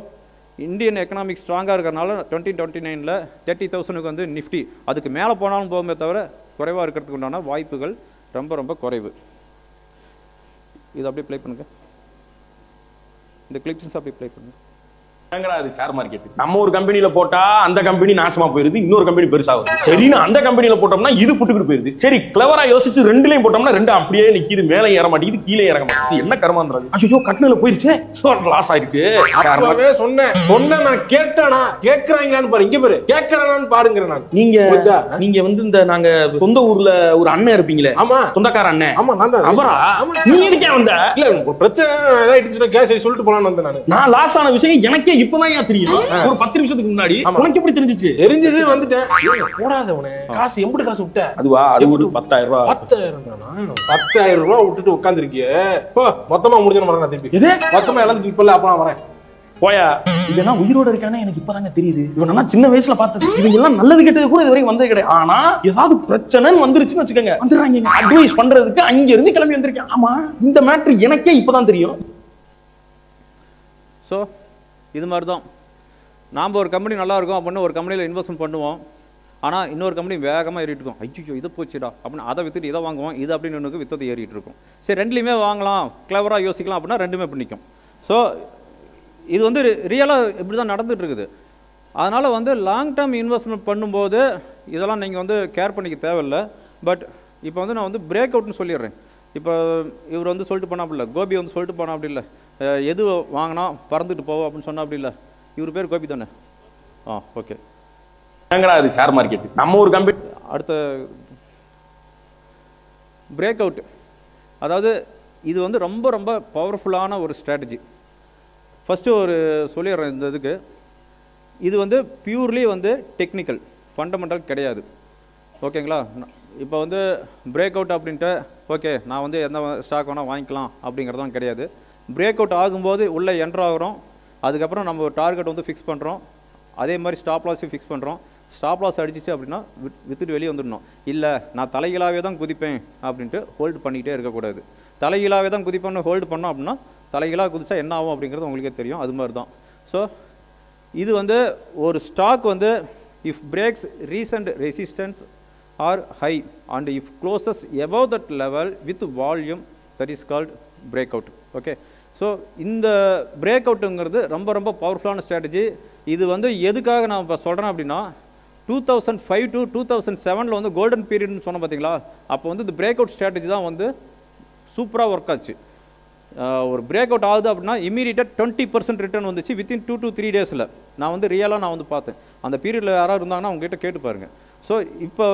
இந்தியன் எக்கனாமிக் ஸ்ட்ராங்காக இருக்கிறனால 2029 30,000க்கு வந்து நிஃப்டி அதுக்கு மேலே போனாலும் போகுமே தவிர குறைவாக இருக்கிறதுக்கு உண்டான வாய்ப்புகள் ரொம்ப ரொம்ப குறைவு. இது அப்படியே ப்ளே பண்ணுங்கள். இந்த கிளிப்ஸ் அப்படியே ப்ளே பண்ணுங்கள். அது ஷேர் மார்க்கெட். நம்ம ஒரு கம்பெனில போட்டா அந்த கம்பெனி நாசமா போயிருது, இன்னொரு கம்பெனி பெருசாகுது. சரின்னு அந்த கம்பெனில போட்டோம்னா இது புட்டுக்கிட்டு போயிருது. சரி கிளவரா யோசிச்சு ரெண்டுலயும் போட்டோம்னா ரெண்டு அப்படியே நிக்குது, மேலே ஏற மாட்டேங்குது, கீழே இறங்க மாட்டேங்குது. என்ன கர்மான்றது? ஐயோ கட்டணல போயிருச்சு, லாஸ் ஆயிருச்சு. அப்பவே சொன்னேன் நான் கேட்டானா கேக்குறாங்களான்னு பாரு, இங்க பாரு கேக்குறானான்னு பாருங்க. நான் நீங்க வந்து இந்த நாங்க சொந்த ஊர்ல ஒரு அண்ணன் இருப்பீங்களே, ஆமா சொந்தக்கார அண்ணன், ஆமா நான் தான். அவரா? நீ இருக்கே வந்த? இல்ல ஒரு பிரச்சனை ஏதாயிடுச்சுன்னா கேஸ் சொல்லிட்டு போலான்னு வந்தேன். நான் லாஸ் ஆன விஷயம் எனக்கே இப்பதான் ஏன் தெரியும். ஒரு 10 நிமிஷத்துக்கு முன்னாடி உனக்கு எப்படி தெரிஞ்சிச்சு? தெரிஞ்சது வந்துட்டேன். போடாதவனே காசு எம்புட்டு காசு விட்ட? அதுவா, அது ஒரு 10,000 ரூபாய். 10,000 ரூபாய் விட்டுட்டு உட்கார்ந்திருக்கியே, மொத்தமா முடிஞ்சன வரேன். திருப்பி மொத்தமா இழந்துட்டு இப்பல அப்ப நான் வரேன். போயா, இதெல்லாம் உயிரோட இருக்கானே எனக்கு இப்பதாங்க தெரியுது. இவனா சின்ன வயசுல பார்த்தது. இவங்க எல்லாம் நல்லது கெட்டது கூட இதுவரைக்கும் வந்தது கிடையாது. ஆனா ஏதாவது பிரச்சனைன்னு வந்துருச்சுன்னு வச்சுக்கோங்க, வந்துடுறாங்க அட்வைஸ் பண்றதுக்கு. அங்க இருந்து கிளம்பி வந்திருக்கேன். ஆமா, இந்த மேட்ரு எனக்கே இப்பதான் தெரியும். ஸோ இது மாதிரி தான் நாம் ஒரு கம்பெனி நல்லா இருக்கும் அப்படின்னு ஒரு கம்பெனியில் இன்வெஸ்ட்மெண்ட் பண்ணுவோம். ஆனால் இன்னொரு கம்பெனி வேகமாக ஏறிட்டு இருக்கும். ஐயோ இதை போச்சுடா அப்படின்னு அதை விற்றுட்டு இதை வாங்குவோம். இது அப்படின்னு ஒன்றுக்கு வித்தது ஏறிட்டு இருக்கும். சரி ரெண்டுலேயுமே வாங்கலாம், கிளவராக யோசிக்கலாம் அப்படின்னா ரெண்டுமே பண்ணிக்கும். ஸோ இது வந்து ரியலாக இப்படி தான் நடந்துகிட்டு இருக்குது. அதனால் வந்து லாங் டேர்ம் இன்வெஸ்ட்மெண்ட் பண்ணும்போது இதெல்லாம் நீங்கள் வந்து கேர் பண்ணிக்க தேவையில்லை. பட் இப்போ வந்து நான் வந்து பிரேக் அவுட்னு சொல்லிடுறேன். இப்போ இவர் வந்து சொல்லிட்டு போனா அப்படி இல்லை, கோபி வந்து சொல்லிட்டு போனா அப்படி இல்லை, எது வாங்கினா பறந்துட்டு போவோம் அப்படின்னு சொன்னா அப்படி இல்லை. இவர் பேர் கோபி தானே? ஓகே. அது ஷேர் மார்க்கெட். நம்ம ஒரு கம்பெனி. அடுத்த பிரேக் அவுட், அதாவது இது வந்து ரொம்ப ரொம்ப பவர்ஃபுல்லான ஒரு ஸ்ட்ராட்டஜி. ஃபஸ்ட்டு ஒரு சொல்லிடுறேன் இந்த இதுக்கு. இது வந்து பியூர்லி வந்து டெக்னிக்கல், ஃபண்டமெண்டல் கிடையாது. ஓகேங்களா? இப்போ வந்து பிரேக் அவுட் அப்படின்ட்டு ஓகே நான் வந்து எந்த ஸ்டாக் வேணால் வாங்கிக்கலாம் அப்படிங்கிறதும் கிடையாது. பிரேக் அவுட் ஆகும்போது உள்ளே என்ட்ரு ஆகிறோம், அதுக்கப்புறம் நம்ம டார்கெட் வந்து ஃபிக்ஸ் பண்ணுறோம், அதே மாதிரி ஸ்டாப் லாஸையும் ஃபிக்ஸ் பண்ணுறோம். ஸ்டாப் லாஸ் அடிச்சிச்சு அப்படின்னா வித்துட்டு வெளியே வந்துடணும். இல்லை நான் தலைகீழாகவே தான் குதிப்பேன் அப்படின்ட்டு ஹோல்டு பண்ணிக்கிட்டே இருக்கக்கூடாது. தலைகீழாகவே தான் குதிப்பேன்னு ஹோல்டு பண்ணோம் அப்படின்னா தலைகீழாக குதிச்சா என்ன ஆகும் அப்படிங்கிறது உங்களுக்கே தெரியும். அது மாதிரி தான். ஸோ இது வந்து ஒரு ஸ்டாக் வந்து if breaks recent resistance or high and if closes above that level with volume, that is called breakout. ஓகே. ஸோ இந்த பிரேக் அவுட்டுங்கிறது ரொம்ப ரொம்ப பவர்ஃபுல்லான ஸ்ட்ராட்டஜி. இது வந்து எதுக்காக நான் இப்போ சொல்கிறேன் அப்படின்னா 2005 to 2007 வந்து கோல்டன் பீரியட்னு சொன்ன பார்த்தீங்களா, அப்போ வந்து இந்த பிரேக் அவுட் ஸ்ட்ராட்டஜி தான் வந்து சூப்பராக ஒர்க் ஆச்சு. ஒரு பிரேக் அவுட் ஆகுது அப்படின்னா இமீடியட்டாக 20% ரிட்டர்ன் வந்துச்சு வித்தின் 2 to 3 டேஸில். நான் வந்து ரியலாக நான் வந்து பார்த்தேன். அந்த பீரியடில் யாராவது இருந்தாங்கன்னா அவங்ககிட்ட கேட்டு பாருங்கள். ஸோ இப்போ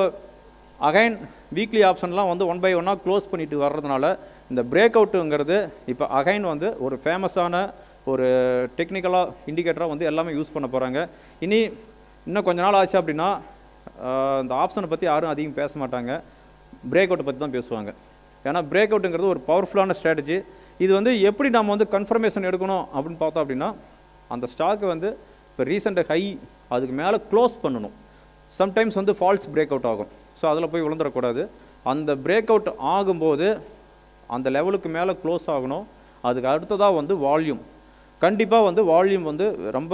அகைன் வீக்லி ஆப்ஷன்லாம் வந்து 1 by 1 க்ளோஸ் பண்ணிட்டு வர்றதுனால இந்த பிரேக் அவுட்டுங்கிறது இப்போ அகைன் வந்து ஒரு ஃபேமஸான ஒரு டெக்னிக்கலாக இண்டிகேட்டராக வந்து எல்லாமே யூஸ் பண்ண போகிறாங்க. இன்னும் கொஞ்ச நாள் ஆச்சு அப்படின்னா இந்த ஆப்ஷனை பற்றி யாரும் அதிகம் பேச மாட்டாங்க, பிரேக் அவுட்டை பற்றி தான் பேசுவாங்க. ஏன்னா பிரேக் அவுட்டுங்கிறது ஒரு பவர்ஃபுல்லான ஸ்ட்ராட்டஜி. இது வந்து எப்படி நம்ம வந்து கன்ஃபர்மேஷன் எடுக்கணும் அப்படின்னு பார்த்தோம் அப்படின்னா அந்த ஸ்டாக்கு வந்து இப்போ ரீசெண்ட் ஹை அதுக்கு மேலே க்ளோஸ் பண்ணணும். சம்டைம்ஸ் வந்து ஃபால்ஸ் பிரேக் அவுட் ஆகும். ஸோ அதில் போய் விழுந்துடக்கூடாது. அந்த பிரேக் அவுட் ஆகும்போது அந்த லெவலுக்கு மேலே க்ளோஸ் ஆகணும். அதுக்கு அடுத்ததாக வந்து வால்யூம், கண்டிப்பாக வந்து வால்யூம் வந்து ரொம்ப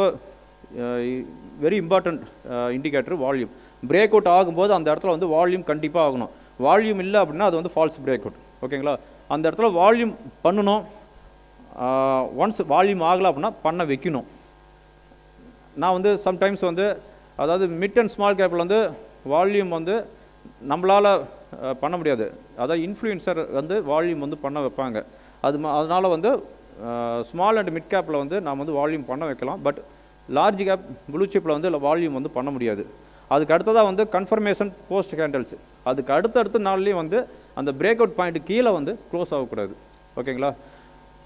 very important indicator volume. Break out ஆகும்போது அந்த இடத்துல வந்து வால்யூம் கண்டிப்பாக ஆகணும். வால்யூம் இல்லை அப்படின்னா அது வந்து ஃபால்ஸ் பிரேக் அவுட். ஓகேங்களா? அந்த இடத்துல வால்யூம் பண்ணணும். ஒன்ஸ் வால்யூம் ஆகலை அப்படின்னா பண்ண வைக்கணும். நான் வந்து சம்டைம்ஸ் வந்து அதாவது மிட் அண்ட் ஸ்மால் கேப்பில் வந்து வால்யூம் வந்து நம்மளால் பண்ண முடியாது. அதாவது இன்ஃப்ளூயன்சர் வந்து வால்யூம் வந்து பண்ண வைப்பாங்க. அதனால் வந்து ஸ்மால் அண்ட் மிட் கேப்பில் வந்து நாம் வந்து வால்யூம் பண்ண வைக்கலாம். பட் லார்ஜ் கேப் ப்ளூ சிப்பில் வந்து வால்யூம் வந்து பண்ண முடியாது. அதுக்கு அடுத்ததாக வந்து கன்ஃபர்மேஷன் போஸ்ட் கேண்டல்ஸ், அதுக்கு அடுத்த நாள்லேயும் வந்து அந்த பிரேக் அவுட் பாயிண்ட் கீழே வந்து க்ளோஸ் ஆகக்கூடாது. ஓகேங்களா?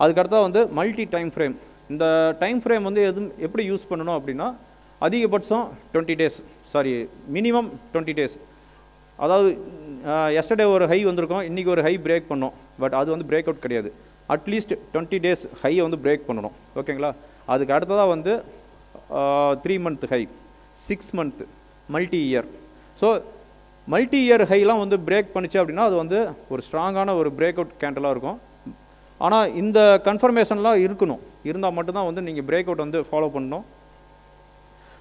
அதுக்கு அடுத்ததாக வந்து மல்டி டைம் ஃப்ரேம். இந்த டைம் ஃப்ரேம் வந்து எப்படி யூஸ் பண்ணணும் அப்படின்னா அதிகபட்சம் 20 days, சாரி மினிமம் 20 days. அதாவது எஸ்டர்டே ஒரு ஹை வந்திருக்கோம், இன்றைக்கி ஒரு ஹை பிரேக் பண்ணோம், பட் அது வந்து பிரேக் அவுட் கிடையாது. அட்லீஸ்ட் 20 days ஹையை வந்து பிரேக் பண்ணணும். ஓகேங்களா? அதுக்கு அடுத்ததாக வந்து 3 month high, 6 month, multi year. So multi year ஹைலாம் வந்து பிரேக் பண்ணிச்சு அப்படின்னா அது வந்து ஒரு ஸ்ட்ராங்கான ஒரு பிரேக் அவுட் கேண்டலாக இருக்கும். ஆனால் இந்த கன்ஃபர்மேஷன்லாம் இருக்கணும், இருந்தால் மட்டும்தான் வந்து நீங்கள் பிரேக் அவுட் வந்து ஃபாலோ பண்ணணும்.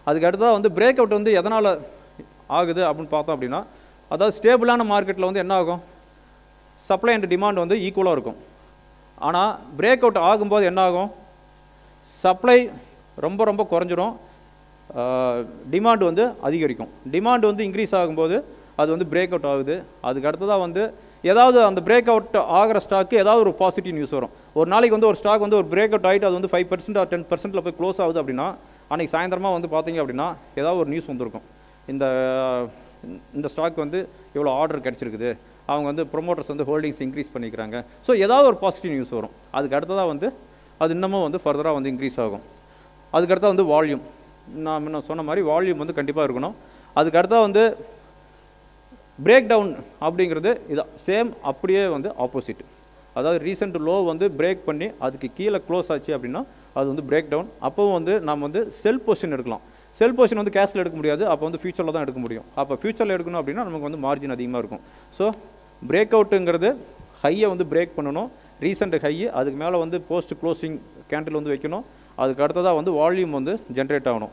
அதுக்கு அடுத்ததாக வந்து பிரேக் அவுட் வந்து எதனால் ஆகுது அப்படின்னு பார்த்தோம் அப்படின்னா அதாவது ஸ்டேபிளான மார்க்கெட்டில் வந்து என்ன ஆகும், சப்ளை அண்ட் டிமாண்ட் வந்து ஈக்குவலாக இருக்கும். ஆனால் பிரேக் அவுட் ஆகும்போது என்ன ஆகும், சப்ளை ரொம்ப ரொம்ப குறைஞ்சிரும். டிமாண்ட் வந்து அதிகரிக்கும். டிமாண்ட் வந்து இன்க்ரீஸ் ஆகும்போது அது வந்து பிரேக் அவுட் ஆகுது. அதுக்கு அடுத்ததாக வந்து ஏதாவது அந்த பிரேக் அவுட் ஆகிற ஸ்டாக்கு ஏதாவது ஒரு பாசிட்டிவ் நியூஸ் வரும். ஒரு நாளைக்கு வந்து ஒரு ஸ்டாக் வந்து ஒரு பிரேக் அவுட் ஆகிட்டு அது வந்து 5% or 10% போய் க்ளோஸ் ஆகுது அப்படின்னா, அன்றைக்கி சாயந்தரமாக வந்து பார்த்தீங்க அப்படின்னா ஏதாவது ஒரு நியூஸ் வந்திருக்கும். இந்த ஸ்டாக் வந்து இவ்வளோ ஆர்டர் கிடச்சிருக்குது, அவங்க வந்து ப்ரொமோட்டர்ஸ் வந்து ஹோல்டிங்ஸ் இன்க்ரீஸ் பண்ணிக்கிறாங்க. ஸோ ஏதாவது ஒரு பாசிட்டிவ் நியூஸ் வரும். அதுக்கு அடுத்ததாக வந்து அது இன்னமும் வந்து ஃபர்தராக வந்து இன்க்ரீஸ் ஆகும். அதுக்கடுத்தா வந்து வால்யூம், நான் சொன்ன மாதிரி வால்யூம் வந்து கண்டிப்பாக இருக்கணும். அதுக்கடுத்தா வந்து பிரேக் டவுன் அப்படிங்கிறது இதான் சேம், அப்படியே வந்து ஆப்போசிட். அதாவது ரீசெண்ட் லோ வந்து பிரேக் பண்ணி அதுக்கு கீழே க்ளோஸ் ஆச்சு அப்படின்னா அது வந்து பிரேக் டவுன். அப்போவும் வந்து நம்ம வந்து செல் பொசிஷன் எடுக்கலாம். செல் பொசிஷன் வந்து கேஷில் எடுக்க முடியாது, அப்போ வந்து ஃபியூச்சரில் தான் எடுக்க முடியும். அப்போ ஃபியூச்சரில் எடுக்கணும் அப்படின்னா நமக்கு வந்து மார்ஜின் அதிகமாக இருக்கும். ஸோ பிரேக் அவுட்டுங்கிறது ஹையை வந்து பிரேக் பண்ணணும், ரீசெண்ட் ஹை, அதுக்கு மேலே வந்து போஸ்ட் க்ளோசிங் கேண்டில் வந்து வைக்கணும். அதுக்கு அடுத்ததாக வந்து வால்யூம் வந்து ஜென்ரேட் ஆகணும்.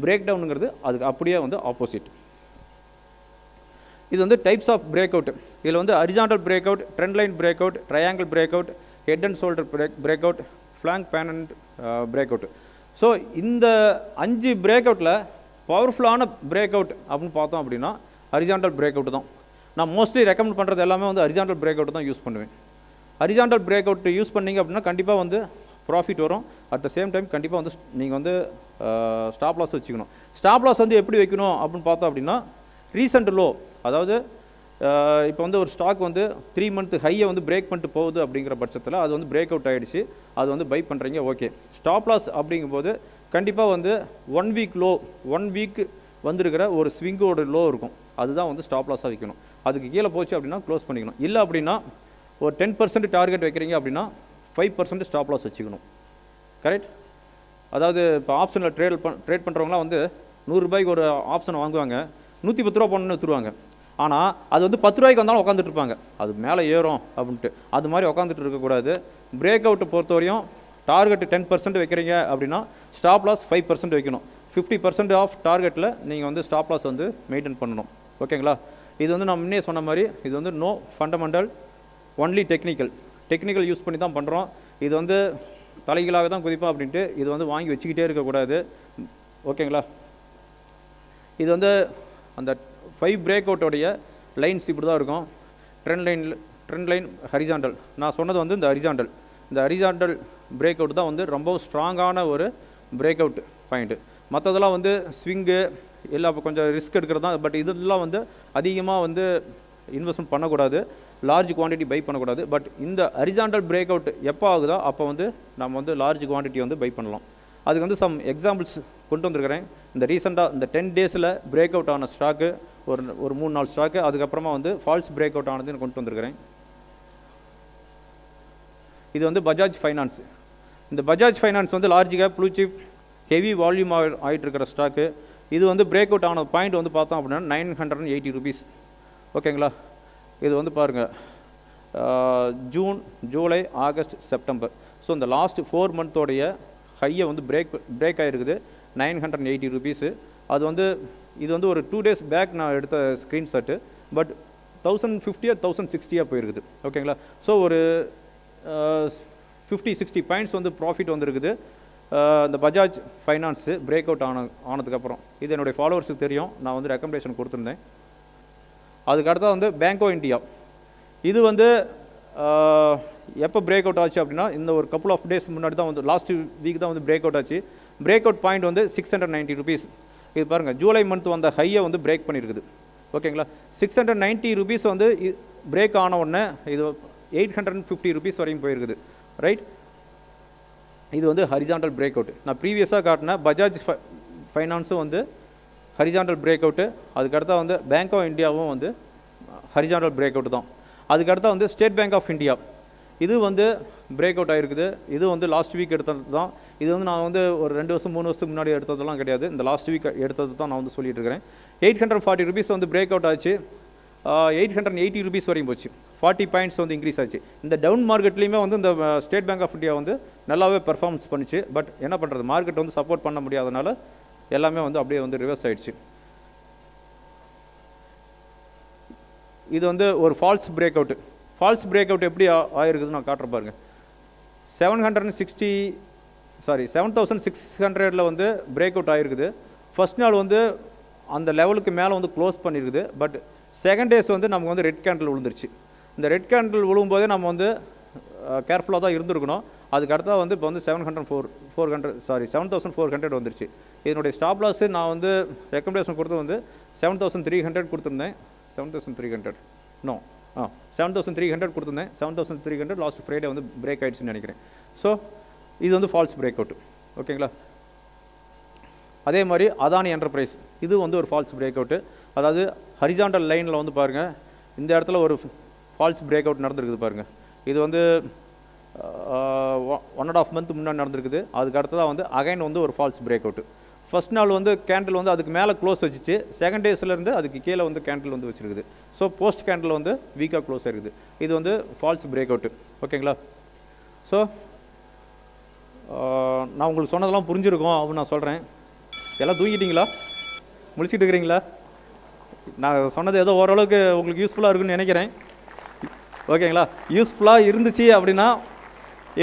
பிரேக் டவுனுங்கிறது அதுக்கு அப்படியே வந்து ஆப்போசிட். இது வந்து டைப்ஸ் ஆஃப் பிரேக் அவுட். இதில் வந்து horizontal breakout, trend line breakout, triangle breakout, head and shoulder breakout, flag pennant breakout. So இந்த 5 பிரேக் அவுட்டில் பவர்ஃபுல்லான பிரேக் அவுட் அப்படின்னு பார்த்தோம் அப்படின்னா ஹரிசாண்டல் பிரேக் அவுட் தான். நான் மோஸ்ட்லி ரெக்கமெண்ட் பண்ணுறது எல்லாமே வந்து ஹரிசாண்டல் பிரேக் அவுட் தான் யூஸ் பண்ணுவேன். ஹரிசாண்டல் பிரேக் அவுட் யூஸ் பண்ணிங்க அப்படின்னா கண்டிப்பாக வந்து ப்ராஃபிட் வரும். அட் த சேம் டைம் கண்டிப்பாக வந்து நீங்கள் வந்து ஸ்டாப் லாஸ் வச்சுக்கணும். ஸ்டாப் லாஸ் வந்து எப்படி வைக்கணும் அப்படின்னு பார்த்தோம் அப்படின்னா ரீசெண்ட் லோ, அதாவது இப்போ வந்து ஒரு ஸ்டாக் வந்து 3 month ஹையை வந்து பிரேக் பண்ணிட்டு போகுது அப்படிங்கிற பட்சத்தில் அது வந்து பிரேக் அவுட் ஆகிடுச்சு, அது வந்து பை பண்ணுறீங்க, ஓகே. ஸ்டாப் லாஸ் அப்படிங்கும்போது கண்டிப்பாக வந்து 1 week லோ, 1 week வந்துருக்கிற ஒரு ஸ்விங்கோட லோ இருக்கும், அதுதான் வந்து ஸ்டாப் லாஸாக வைக்கணும். அதுக்கு கீழே போச்சு அப்படின்னா க்ளோஸ் பண்ணிக்கணும். இல்லை அப்படின்னா ஒரு 10% டார்கெட் வைக்கிறீங்க அப்படின்னா 5% ஸ்டாப் லாஸ் வச்சுக்கணும். கரெக்ட்? அதாவது இப்போ ஆப்ஷனில் ட்ரேட் பண்ணுறவங்களாம் வந்து 100 ரூபாய்க்கு ஒரு ஆப்ஷன் வாங்குவாங்க, 110 ரூபா பண்ணு விற்றுருவாங்க. ஆனால் அது வந்து 10 ரூபாய்க்கு வந்தாலும் உட்காந்துட்டு இருப்பாங்க, அது மேலே ஏறும் அப்படின்ட்டு. அது மாதிரி உட்காந்துட்டு இருக்கக்கூடாது. பிரேக் அவுட்டை பொறுத்தவரையும் டார்கெட் 10% வைக்கிறீங்க அப்படின்னா ஸ்டாப் லாஸ் 5% வைக்கணும். 50% ஆஃப் டார்கெட்டில் நீங்கள் வந்து ஸ்டாப் லாஸ் வந்து மெயின்டைன் பண்ணணும். ஓகேங்களா? இது வந்து நான் முன்னே சொன்ன மாதிரி இது வந்து no fundamental, only technical use பண்ணி தான் பண்ணுறோம். இது வந்து தலைகீழாக தான் குதிப்போம் அப்படின்ட்டு இது வந்து வாங்கி வச்சுக்கிட்டே இருக்கக்கூடாது. ஓகேங்களா? இது வந்து அந்த 5 பிரேக் அவுட்டோடைய லைன்ஸ் இப்படி தான் இருக்கும். Trend line horizontal. நான் சொன்னது வந்து இந்த ஹரிசாண்டல் பிரேக் அவுட் தான் வந்து ரொம்ப ஸ்ட்ராங்கான ஒரு பிரேக் அவுட் பாயிண்ட்டு. மற்றதெல்லாம் வந்து ஸ்விங்கு எல்லாம் இப்போ கொஞ்சம் ரிஸ்க் எடுக்கிறது தான். பட் இதெல்லாம் வந்து அதிகமாக வந்து இன்வெஸ்ட்மெண்ட் பண்ணக்கூடாது, லார்ஜ் குவான்டிட்டி பை பண்ணக்கூடாது. பட் இந்த ஹரிசாண்டல் பிரேக் அவுட் எப்போ ஆகுதோ அப்போ வந்து நம்ம வந்து லார்ஜ் குவான்டிட்டி வந்து பை பண்ணலாம். அதுக்கு வந்து சம் எக்ஸாம்பிள்ஸ் கொண்டு வந்திருக்கிறேன். இந்த ரீசெண்டாக இந்த 10 daysல பிரேக் அவுட் ஆன ஸ்டாக்கு ஒரு 3-4 ஸ்டாக்கு, அதுக்கப்புறமா வந்து ஃபால்ஸ் பிரேக் அவுட் ஆனதுன்னு கொண்டு வந்திருக்கிறேன். இது வந்து பஜாஜ் ஃபைனான்ஸ். இந்த பஜாஜ் ஃபைனான்ஸ் வந்து large cap, blue chip, heavy volume ஆகிட்டு இருக்கிற ஸ்டாக்கு. இது வந்து பிரேக் அவுட் ஆன பாயிண்ட் வந்து பார்த்தோம் அப்படின்னா 980 rupees. ஓகேங்களா? இது வந்து பாருங்கள், June, July, August, September. So இந்த லாஸ்ட் 4 monthோடைய ஹையை வந்து பிரேக் ஆகிருக்குது 980 rupees. அது வந்து இது வந்து ஒரு 2 days பேக் நான் எடுத்த ஸ்க்ரீன்ஷாட்டு. பட் 1050 or 1060 போயிருக்குது. ஓகேங்களா? ஸோ ஒரு 50-60 பாயிண்ட்ஸ் வந்து ப்ராஃபிட் வந்துருக்குது இந்த பஜாஜ் ஃபைனான்ஸு பிரேக் அவுட் ஆனதுக்கப்புறம். இது என்னுடைய ஃபாலோவர்ஸுக்கு தெரியும், நான் வந்து ரெக்கமெண்டேஷன் கொடுத்துருந்தேன். அதுக்கடுத்தா வந்து பேங்க் ஆஃப் இந்தியா. இது வந்து எப்போ பிரேக் அவுட் ஆச்சு அப்படின்னா இந்த ஒரு கப்புள் ஆஃப் டேஸ் முன்னாடி தான் வந்து லாஸ்ட் வீக் தான் வந்து பிரேக் அவுட் ஆச்சு. பிரேக் அவுட் பாயிண்ட் வந்து 690 rupees. இது பாருங்கள், ஜூலை மந்த் வந்த ஹையை வந்து பிரேக் பண்ணியிருக்குது. ஓகேங்களா? 690 rupees வந்து பிரேக் ஆன உடனே இது 850 rupees வரையும் போயிருக்குது. ரைட்? இது வந்து ஹரிசாண்டல் பிரேக் அவுட். நான் ப்ரீவியஸாக காட்டின பஜாஜ் ஃபைனான்ஸும் வந்து ஹரிசாண்டல் பிரேக் அவுட்டு. அதுக்கடுத்தா வந்து பேங்க் ஆஃப் இந்தியாவும் வந்து ஹரிசாண்டல் பிரேக் அவுட் தான். அதுக்கடுத்தா வந்து ஸ்டேட் பேங்க் ஆஃப் இந்தியா, இது வந்து பிரேக் அவுட் ஆகிருக்குது. இது வந்து லாஸ்ட் வீக் எடுத்தது தான். இது வந்து நான் வந்து ஒரு 2 வருஷம் 3 வருஷத்துக்கு முன்னாடி எடுத்ததெல்லாம் கிடையாது, இந்த லாஸ்ட் வீக் எடுத்தது தான் நான் வந்து சொல்லிட்டு இருக்கிறேன். 840 rupees வந்து பிரேக் அவுட் ஆச்சு, 880 rupees வரையும் போச்சு. 40 பாயிண்ட்ஸ் வந்து இன்க்ரீஸ் ஆச்சு. இந்த டவுன் மார்க்கெட்லேயுமே வந்து இந்த ஸ்டேட் பேங்க் ஆஃப் இந்தியா வந்து நல்லாவே பெர்ஃபார்மன்ஸ் பண்ணிச்சு. பட் என்ன பண்ணுறது, மார்க்கெட் வந்து சப்போர்ட் பண்ண முடியாதனால எல்லாமே வந்து அப்படியே வந்து ரிவர்ஸ் ஆயிடுச்சு. இது வந்து ஒரு falls break out. Falls break out எப்படி ஆயிருக்குதுன்னு நான் காட்டுற பாருங்க. 760 7600 வந்து பிரேக் அவுட் ஆகிருக்குது. ஃபர்ஸ்ட் நாள் வந்து அந்த லெவலுக்கு மேலே வந்து க்ளோஸ் பண்ணியிருக்குது. பட் செகண்ட் டேஸ் வந்து நமக்கு வந்து ரெட் கேண்டில் விழுந்துருச்சு. இந்த ரெட் கேண்டில் விழும்போதே நம்ம வந்து கேர்ஃபுல்லாக தான் இருந்திருக்கணும். அதுக்கு அடுத்தா வந்து இப்போ வந்து 7400 வந்துருச்சு. இதனுடைய ஸ்டாப் லாஸ் நான் வந்து ரெக்கமெண்டேஷன் கொடுத்தது வந்து 7300 கொடுத்துருந்தேன். 7300 நோ 7300 கொடுத்துருந்தேன். 7300 லாஸ்ட் ஃப்ரைடே வந்து பிரேக் ஆகிடுச்சுன்னு நினைக்கிறேன். ஸோ இது வந்து ஃபால்ஸ் பிரேக் அவுட். ஓகேங்களா? அதே மாதிரி அதானி என்டர்பிரைஸ் இது வந்து ஒரு ஃபால்ஸ் பிரேக் அவுட்டு. அதாவது ஹரிசாண்டல் லைனில் வந்து பாருங்கள், இந்த இடத்துல ஒரு ஃபால்ஸ் பிரேக் அவுட் நடந்திருக்குது பாருங்கள். இது வந்து 1.5 month முன்னாடி நடந்திருக்குது. அதுக்கு அடுத்ததாக வந்து அகைன் வந்து ஒரு ஃபால்ஸ் பிரேக் அவுட்டு. ஃபர்ஸ்ட் நாள் வந்து கேண்டில் வந்து அதுக்கு மேலே க்ளோஸ் வச்சுச்சு. செகண்ட் டேஸ்லேருந்து அதுக்கு கீழே வந்து கேண்டில் வந்து வச்சுருக்குது. ஸோ போஸ்ட் கேண்டில் வந்து வீக்காக க்ளோஸ் ஆகிருக்குது. இது வந்து ஃபால்ஸ் பிரேக் அவுட்டு. ஓகேங்களா? ஸோ நான் உங்களுக்கு சொன்னதெல்லாம் புரிஞ்சிருக்கோம் அப்படின்னு நான் சொல்கிறேன். எல்லாம் தூங்கிட்டீங்களா? முடிச்சுட்டு இருக்கிறீங்களா? நான் சொன்னது ஏதோ ஓரளவுக்கு உங்களுக்கு யூஸ்ஃபுல்லாக இருக்குன்னு நினைக்கிறேன். ஓகேங்களா? யூஸ்ஃபுல்லாக இருந்துச்சு அப்படின்னா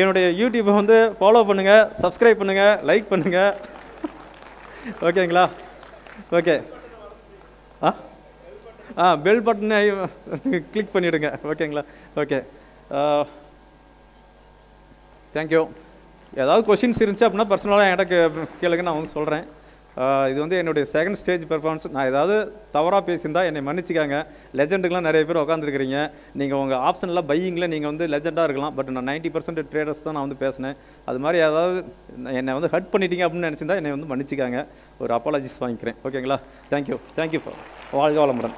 என்னுடைய யூடியூப்பை வந்து ஃபாலோ பண்ணுங்கள், சப்ஸ்கிரைப் பண்ணுங்கள், லைக் பண்ணுங்கள். ஓகேங்களா? ஓகே. பெல் பட்டனை கிளிக் பண்ணிவிடுங்க. ஓகேங்களா? ஓகே. தேங்க்யூ. ஏதாவது கொஷின்ஸ் இருந்துச்சு அப்படின்னா பர்சனலாக என்கிட்ட கேளுங்க, நான் வந்து சொல்கிறேன். இது வந்து என்னுடைய செகண்ட் ஸ்டேஜ் பெர்ஃபார்மன்ஸ். நான் ஏதாவது தவறாக பேசியிருந்தா என்னை மன்னிச்சிக்காங்க. லெஜெண்டுக்கெலாம் நிறைய பேர் உட்காந்துருக்கிறீங்க. நீங்கள் உங்கள் ஆப்ஷனில் பையிங்கில் நீங்கள் வந்து லெஜெண்டாக இருக்கலாம். பட் நான் 90% ட்ரேடர்ஸ் தான் நான் வந்து பேசினேன். அது மாதிரி ஏதாவது என்னை வந்து ஹர்ட் பண்ணிட்டீங்க அப்படின்னு நினச்சிருந்தா என்னை வந்து மன்னிச்சிக்காங்க. ஒரு அப்பாலஜிஸ் வாங்கிக்கிறேன். ஓகேங்களா? தேங்க்யூ. தேங்க்யூ ஃபார் வாழ்க வளமுடன்.